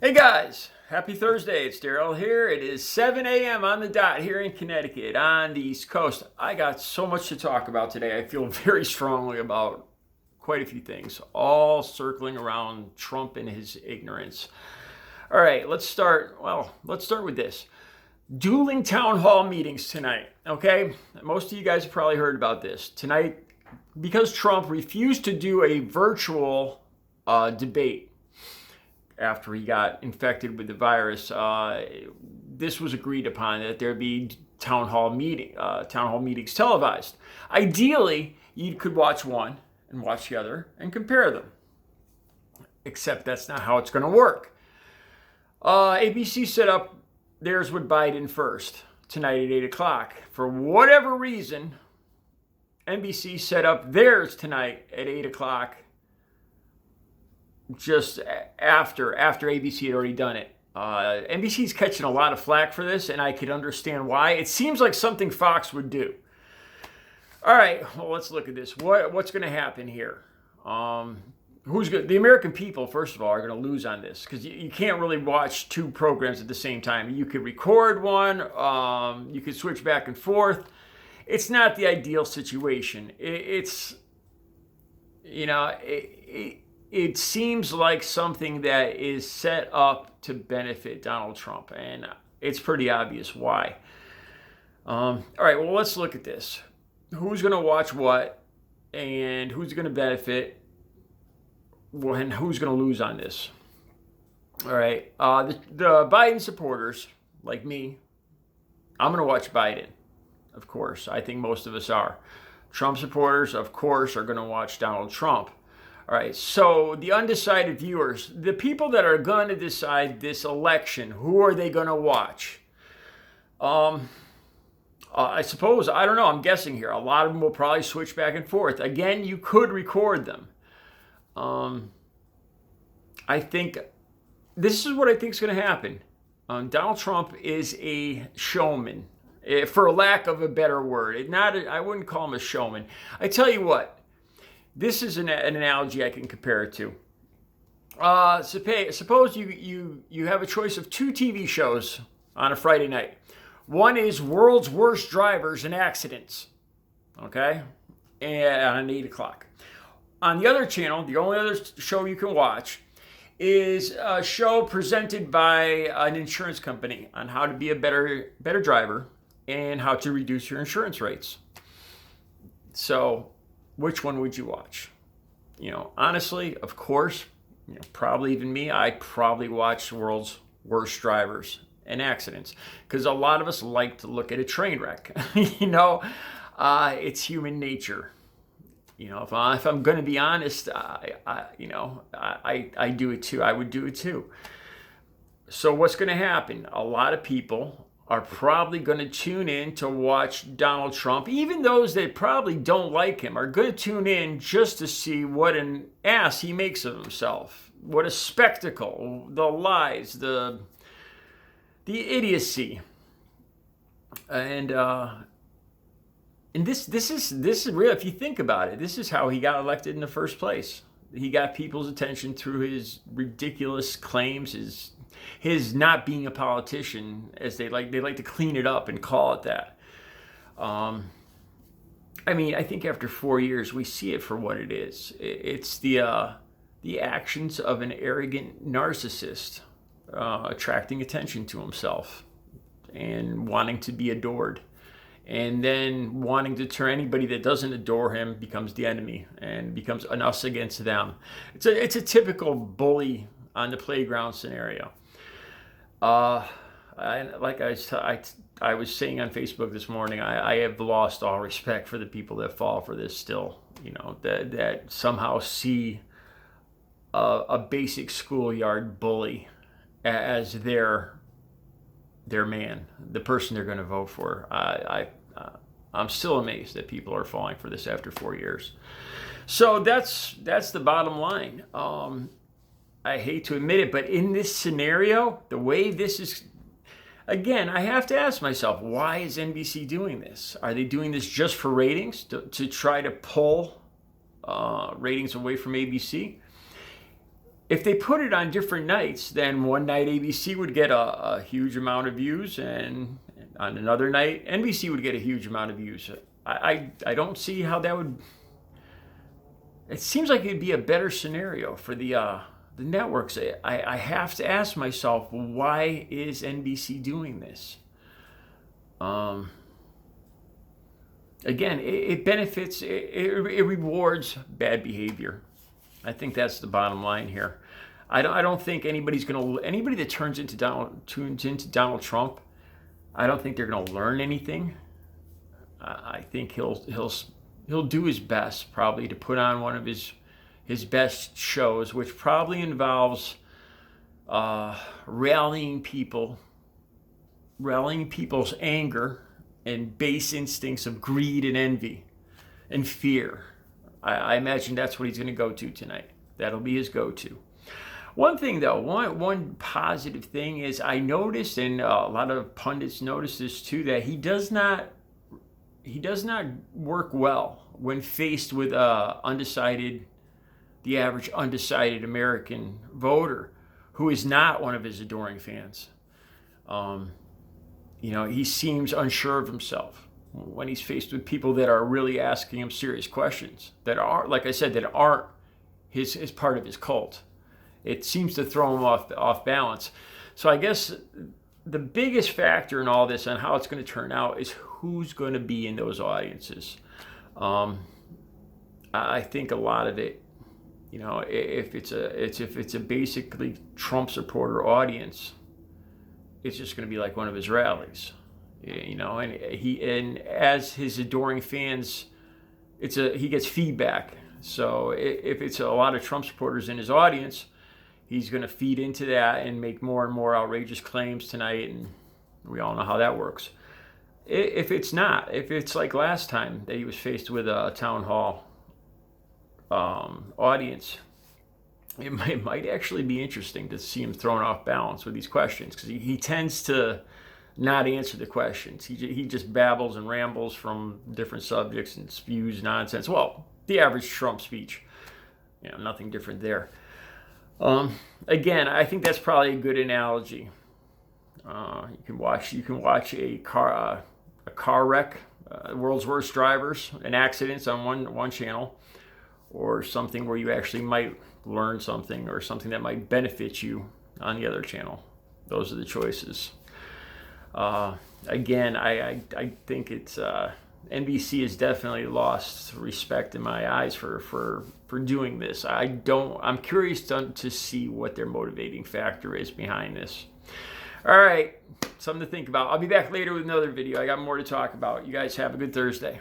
Hey guys, happy Thursday. It's Daryl here. It is 7 a.m. on the dot here in Connecticut on the East Coast. I got so much to talk about today. I feel very strongly about quite a few things, all circling around Trump and his ignorance. All right, let's start. Well, let's start with this. Dueling town hall meetings tonight, okay? Most of you guys have probably heard about this. Tonight, because Trump refused to do a virtual debate after he got infected with the virus, this was agreed upon that there be town hall meetings televised. Ideally, you could watch one and watch the other and compare them. Except that's not how it's going to work. ABC set up theirs with Biden first tonight at 8 o'clock. For whatever reason, NBC set up theirs tonight at 8 o'clock just after ABC had already done it. NBC's catching a lot of flack for this, and I could understand why. It seems like something Fox would do. All right, well, let's look at this. What's going to happen here? The American people, first of all, are going to lose on this because you can't really watch two programs at the same time. You could record one, you could switch back and forth. It's not the ideal situation. It seems like something that is set up to benefit Donald Trump, and it's pretty obvious why. All right, well, let's look at this. Who's going to watch what, and who's going to benefit, and who's going to lose on this? All right, the Biden supporters, like me, I'm going to watch Biden, of course. I think most of us are. Trump supporters, of course, are going to watch Donald Trump. All right, so the undecided viewers, the people that are going to decide this election, who are they going to watch? I suppose, I don't know, I'm guessing here. A lot of them will probably switch back and forth. Again, you could record them. I think, this is what I think is going to happen. Donald Trump is a showman, for lack of a better word. I wouldn't call him a showman. I tell you what. This is an analogy I can compare it to. Suppose you have a choice of two TV shows on a Friday night. One is World's Worst Drivers and Accidents, okay, and on 8 o'clock. On the other channel, the only other show you can watch is a show presented by an insurance company on how to be a better driver and how to reduce your insurance rates. So, which one would you watch? Honestly, of course, probably even me, I'd probably watch World's Worst Drivers and Accidents because a lot of us like to look at a train wreck. It's human nature. If I'm going to be honest, I do it too. I would do it too. So what's going to happen? A lot of people are probably going to tune in to watch Donald Trump. Even those that probably don't like him are going to tune in just to see what an ass he makes of himself. What a spectacle. The lies, the idiocy. And this is real. If you think about it, this is how he got elected in the first place. He got people's attention through his ridiculous claims, his not being a politician, as they like to clean it up and call it that. I think after 4 years we see it for what it is. It's the actions of an arrogant narcissist attracting attention to himself and wanting to be adored, and then wanting to turn anybody that doesn't adore him becomes the enemy and becomes an us against them. It's a typical bully on the playground scenario. I was saying on Facebook this morning, I have lost all respect for the people that fall for this still. That somehow see a basic schoolyard bully as their man, the person they're going to vote for. I'm still amazed that people are falling for this after 4 years. So that's the bottom line. I hate to admit it, but in this scenario, the way this is, again, I have to ask myself, why is NBC doing this? Are they doing this just for ratings, to try to pull ratings away from ABC? if they put it on different nights, then one night ABC would get a huge amount of views, and on another night NBC would get a huge amount of views. I don't see how that would. It seems like it'd be a better scenario for the networks. I have to ask myself, why is NBC doing this? Again, it benefits, it rewards bad behavior. I think that's the bottom line here. I don't think anybody that tunes into Donald Trump, I don't think they're going to learn anything. I think he'll do his best probably to put on one of his best shows, which probably involves rallying people's anger and base instincts of greed and envy and fear. I imagine that's what he's going to go to tonight. That'll be his go-to. One thing though, one positive thing is I noticed, and a lot of pundits notice this too, that he does not work well when faced with the average undecided American voter who is not one of his adoring fans. He seems unsure of himself when he's faced with people that are really asking him serious questions that are, like I said, that aren't his part of his cult. It seems to throw him off balance. So I guess the biggest factor in all this and how it's going to turn out is who's going to be in those audiences. I think a lot of it, if it's a basically Trump supporter audience, it's just going to be like one of his rallies, and as his adoring fans, he gets feedback. So if it's a lot of Trump supporters in his audience, he's going to feed into that and make more and more outrageous claims tonight, and we all know how that works. If it's like last time that he was faced with a town hall audience, it might actually be interesting to see him thrown off balance with these questions, because he tends to not answer the questions. He just babbles and rambles from different subjects and spews nonsense. Well, the average Trump speech, nothing different there. Again, I think that's probably a good analogy. You can watch a car wreck, world's worst drivers and accidents on one channel, or something where you actually might learn something or something that might benefit you on the other channel. Those are the choices. Again, I think it's NBC has definitely lost respect in my eyes for doing this. I'm curious to see what their motivating factor is behind this. All right, something to think about. I'll be back later with another video. I got more to talk about. You guys have a good Thursday.